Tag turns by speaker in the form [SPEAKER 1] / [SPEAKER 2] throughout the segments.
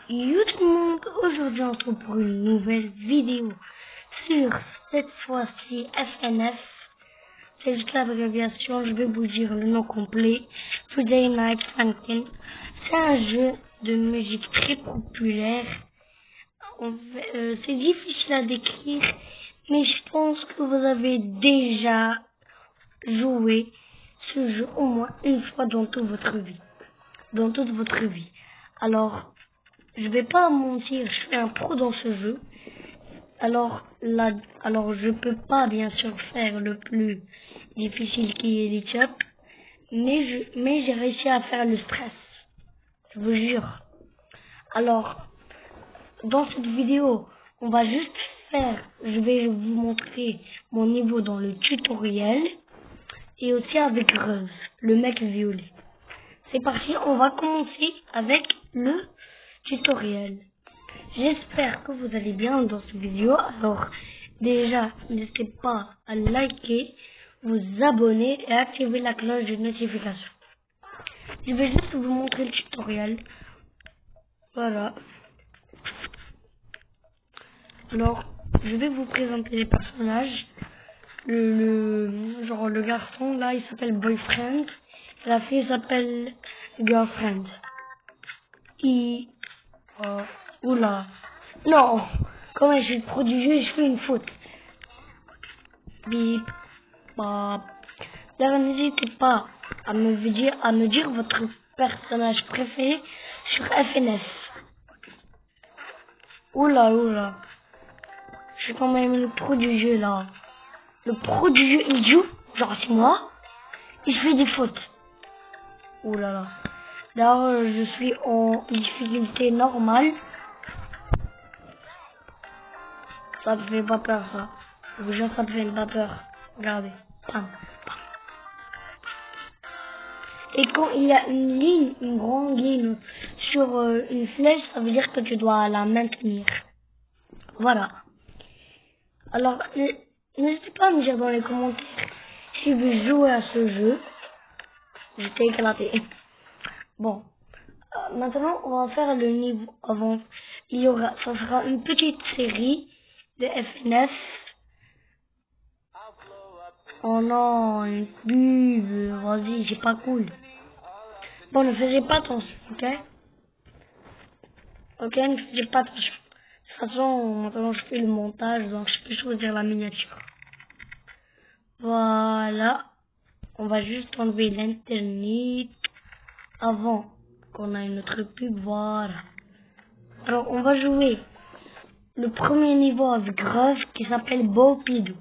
[SPEAKER 1] Yo tout le monde, aujourd'hui on se retrouve pour une nouvelle vidéo sur cette fois-ci FNF. C'est juste l'abréviation, je vais vous dire le nom complet. Today Night Funkin'. C'est un jeu de musique très populaire. C'est difficile à décrire, mais je pense que vous avez déjà joué ce jeu au moins une fois dans toute votre vie. Alors, je vais pas mentir, je suis un pro dans ce jeu. Alors je peux pas bien sûr faire le plus difficile qui est les chops, mais j'ai réussi à faire le stress. Je vous jure. Alors, dans cette vidéo, on va juste je vais vous montrer mon niveau dans le tutoriel et aussi avec Rose, le mec violet. C'est parti, on va commencer avec le tutoriel. J'espère que vous allez bien dans cette vidéo. Alors, déjà, n'hésitez pas à liker, vous abonner et activer la cloche de notification. Je vais juste vous montrer le tutoriel. Voilà. Alors, je vais vous présenter les personnages. Le garçon, là, il s'appelle Boyfriend. La fille s'appelle Girlfriend. Oula. Non. Comme je suis le pro du jeu, je fais une faute. Bip. Bap. D'ailleurs, n'hésitez pas à me dire votre personnage préféré sur FNF. Oula. Je suis quand même le pro du jeu, là. Le pro du jeu, il joue. Genre, c'est moi. Et je fais des fautes. Oulala. D'ailleurs, je suis en difficulté normale. Ça me fait pas peur, ça. Je vous jure, ça me fait pas peur. Regardez. Pam. Et quand il y a une ligne, une grande ligne sur une flèche, ça veut dire que tu dois la maintenir. Voilà. Alors, n'hésitez pas à me dire dans les commentaires si vous jouez à ce jeu. J'étais éclaté. Bon. Maintenant, on va faire le niveau avant. Ça sera une petite série de FNF. Oh non, une pub. Vas-y, c'est pas cool. Bon, ne faisez pas attention, ok? Ok, ne faisez pas attention. De toute façon, maintenant je fais le montage, donc je peux choisir la miniature. Voilà. On va juste enlever l'internet avant qu'on ait notre pub. Voilà. Alors, on va jouer le premier niveau avec Grove qui s'appelle Bopidou.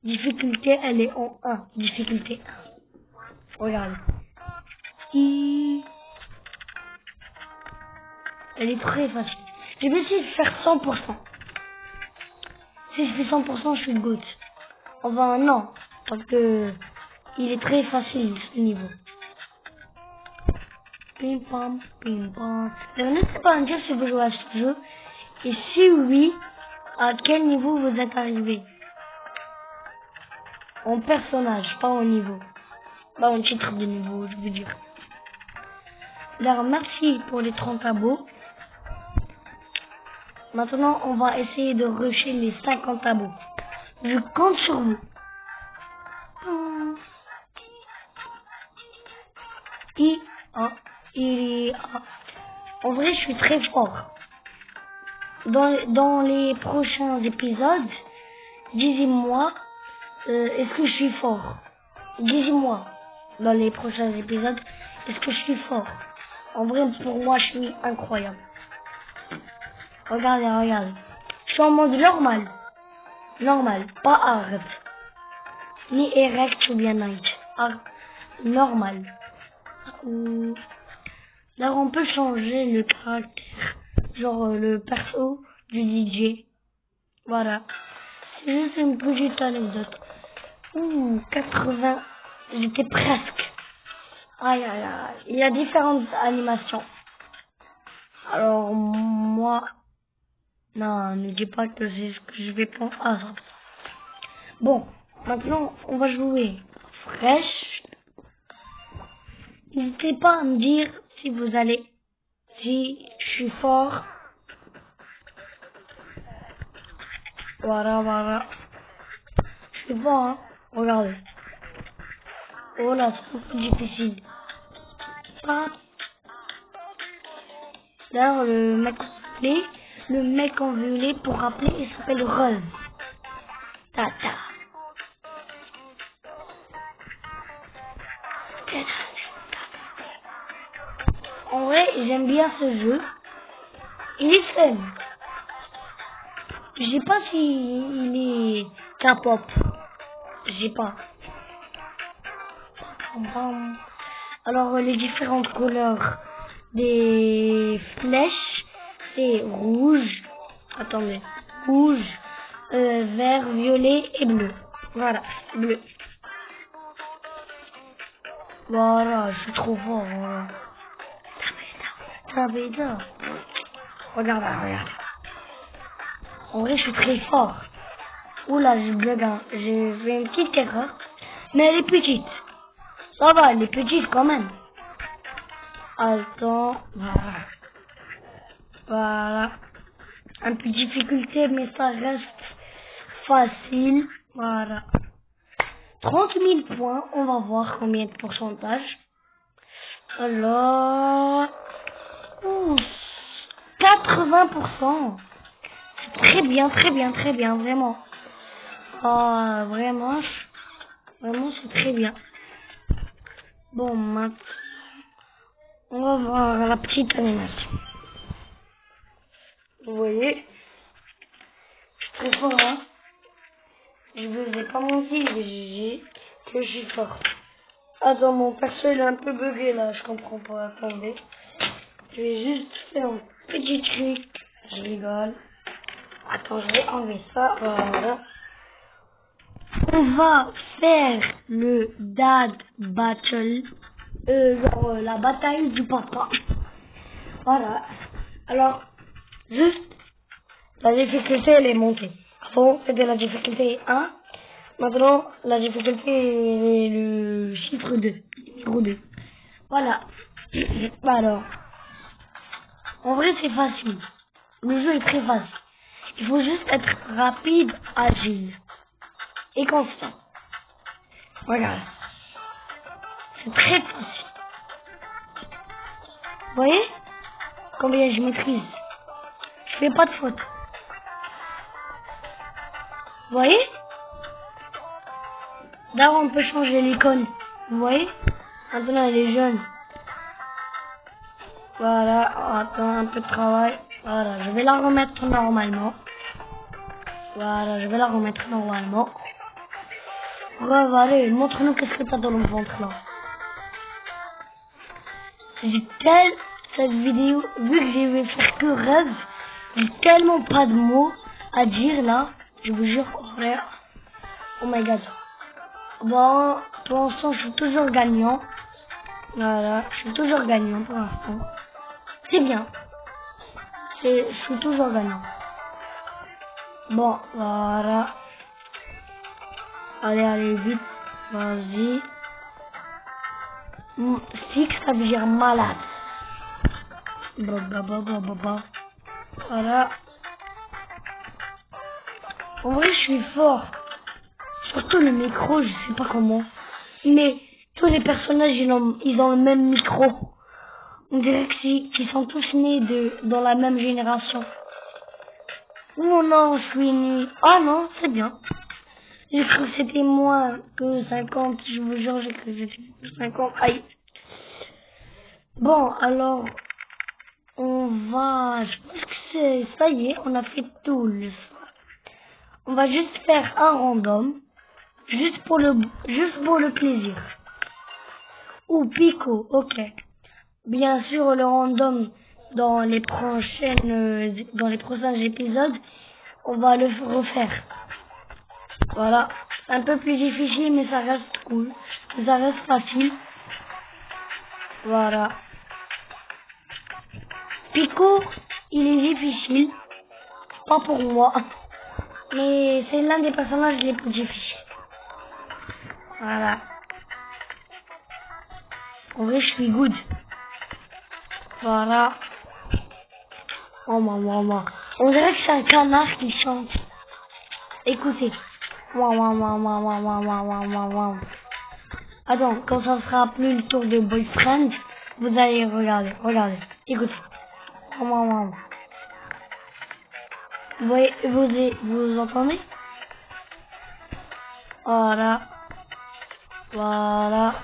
[SPEAKER 1] Difficulté, elle est en 1. Difficulté 1. Regarde. Elle est très facile. Je vais essayer de faire 100%. Si je fais 100%, je suis le GOAT. Enfin, non. Parce que il est très facile, ce niveau. Pim pam, pim pam. N'hésitez pas à me dire si vous jouez à ce jeu. Et si oui, à quel niveau vous êtes arrivé. En personnage, pas en niveau. Pas en titre de niveau, je veux dire. Alors, merci pour les 30 abos. Maintenant, on va essayer de rusher les 50 abos. Je compte sur vous. En vrai, je suis très fort. Dans les prochains épisodes, dites-moi, est-ce que je suis fort? Dites-moi, dans les prochains épisodes, est-ce que je suis fort? En vrai, pour moi, je suis incroyable. Regardez. Je suis en mode normal. Normal, pas hard. Ni erect ou bien night. Normal. Là, on peut changer le caractère. Genre le perso du DJ. Voilà. C'est juste une petite anecdote. 80. J'étais presque. Aïe. Il y a différentes animations. Alors, moi... Non, ne dis pas que c'est ce que je vais prendre. Ah, ça. Bon, maintenant, on va jouer fraîche. N'hésitez pas à me dire si vous allez Si je suis fort. Voilà. Je suis fort, hein. Regardez. Oh là, c'est un peu difficile. D'ailleurs, le mec en violet, pour rappeler, il s'appelle Rose. Tata. En vrai, j'aime bien ce jeu. Il est fun. Je sais pas si il est K-pop. Je sais pas. Alors, les différentes couleurs des flèches, c'est rouge. Attendez. Rouge, vert, violet et bleu. Voilà, bleu. Voilà, je suis trop fort. Voilà. Tabeda. Regarde. En vrai, je suis très fort. Oula, je bug. Hein. J'ai fait une petite erreur. Mais elle est petite. Ça va, elle est petite quand même. Attends. Voilà. Un peu de difficulté, mais ça reste facile. Voilà. 30 000 points. On va voir combien de pourcentage. Alors... 80%. C'est très bien, vraiment. Ah, vraiment, c'est très bien. Bon, maintenant, on va voir la petite animation. Vous voyez, je suis très fort, hein. Je vous ai pas menti, que je suis fort. Attends, mon perso il est un peu bugué là, je comprends pas. Attendez, je vais juste faire un petit truc. Je rigole. Attends, je vais enlever ça. Voilà. On va faire le dad battle. La bataille du papa. Voilà. Alors, juste, la difficulté, elle est montée. Avant, c'était la difficulté 1. Maintenant, la difficulté est le chiffre 2. Numéro 2. Voilà. Alors, en vrai, c'est facile. Le jeu est très facile. Il faut juste être rapide, agile et constant. Voilà. C'est très facile. Vous voyez combien je maîtrise? Je fais pas de faute. Vous voyez? D'ailleurs, on peut changer l'icône. Vous voyez? Maintenant, elle est jaune. Voilà. Attends, un peu de travail. Voilà. Je vais la remettre normalement. Voilà. Je vais la remettre normalement. Allez, montre-nous qu'est-ce que t'as dans le ventre là. Cette vidéo, vu que je vais faire que rêve, j'ai tellement pas de mots à dire là. Je vous jure, frère. Oh my god. Bon, pour l'instant, je suis toujours gagnant. Voilà, je suis toujours gagnant pour l'instant. C'est bien. Je suis toujours gagnant. Bon, voilà. Allez, vite. Vas-y. Fixe, ça veut dire malade. Voilà. En vrai, je suis fort. Surtout le micro, je sais pas comment. Mais tous les personnages, ils ont le même micro. On dirait qu'ils sont tous nés dans la même génération. Oh non, je suis né. Ah non, c'est bien. J'ai cru que c'était moins que 50. Je vous jure, j'ai cru que c'était 50. Aïe. Bon, alors, je pense que ça y est, on a fait tout le soir. On va juste faire un random. Juste pour le plaisir. Ou Pico, ok. Bien sûr, le random dans les prochains épisodes, on va le refaire. Voilà. Un peu plus difficile, mais ça reste cool. Ça reste facile. Voilà. Pico, il est difficile. Pas pour moi. Mais c'est l'un des personnages les plus difficiles. Voilà. En vrai, je suis good. Voilà. Oh maman. On dirait que c'est un canard qui chante. Écoutez. Attends, quand ça sera plus le tour de Boyfriend, vous allez regarder. Regardez. Écoutez. Vous voyez, vous entendez? Voilà. Voilà.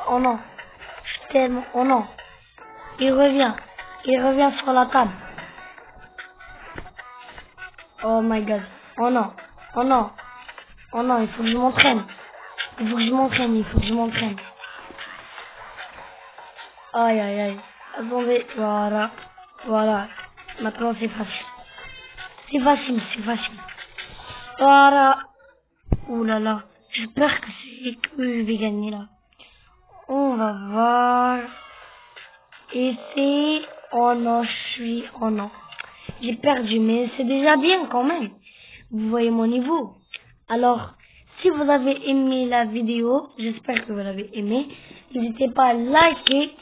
[SPEAKER 1] Oh non. Je t'aime. Oh non. Il revient. Il revient sur la table. Oh my god. Oh non. Oh non. Oh non, il faut que je m'entraîne. Il faut que je m'entraîne. Aïe aïe aïe. Attendez. Voilà. Voilà. Maintenant c'est facile. C'est facile. Voilà. Ouh là là. J'espère que je vais gagner là. On va voir. Et c'est... Oh non, Oh non. J'ai perdu, mais c'est déjà bien quand même. Vous voyez mon niveau. Alors, si vous avez aimé la vidéo, j'espère que vous l'avez aimé, n'hésitez pas à liker,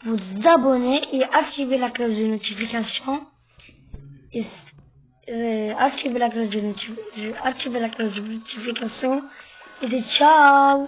[SPEAKER 1] vous abonner et activer la cloche de notification. Et, activer la cloche de notification. Et c'est ciao.